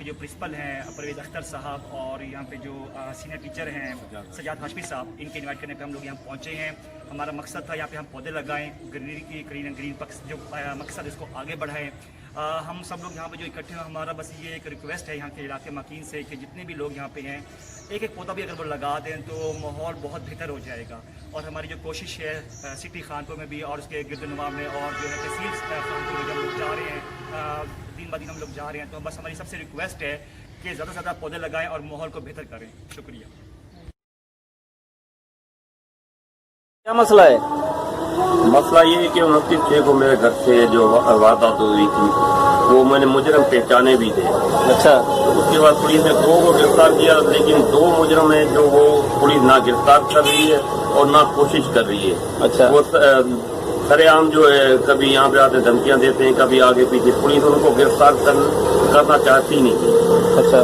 جو پرنسپل ہیں پرویز اختر صاحب اور یہاں پہ جو سینئر ٹیچر ہیں سجاد ہاشمی صاحب، ان کے انوائٹ کرنے پہ ہم لوگ یہاں پہنچے ہیں. ہمارا مقصد تھا یہاں پہ ہم پودے لگائیں، گرینری کی گرین جو مقصد اس کو آگے بڑھائیں. ہم سب لوگ یہاں پہ جو اکٹھے ہیں، ہمارا بس یہ ایک ریکویسٹ ہے یہاں کے علاقے مکین سے کہ جتنے بھی لوگ یہاں پہ ہیں ایک ایک پودا بھی اگر وہ لگا دیں تو ماحول بہت بہتر ہو جائے گا. اور ہماری جو کوشش ہے سٹی خانپور میں بھی اور اس کے گرد و نواح میں اور جو ہے تحصیل خانپور میں ہم لوگ جا رہے ہیں، دن بہ دن ہم لوگ جا رہے ہیں، تو بس ہماری سب سے ریکویسٹ ہے کہ زیادہ سے زیادہ پودے لگائیں اور ماحول کو بہتر کریں. شکریہ. کیا مسئلہ ہے؟ مسئلہ یہ ہے کہ 29/6 کو میرے گھر سے جو واردات ہوئی تھی وہ میں نے مجرم پہچانے بھی تھے. اچھا. اس کے بعد پولیس نے 2 کو گرفتار کیا، لیکن 2 مجرم ہیں جو وہ پولیس نہ گرفتار کر رہی ہے اور نہ کوشش کر رہی ہے. اچھا. وہ سر عام جو ہے کبھی یہاں پہ آتے دھمکیاں دیتے ہیں، کبھی آگے پیچھے. پولیس ان کو گرفتار کرنا چاہتی نہیں. اچھا.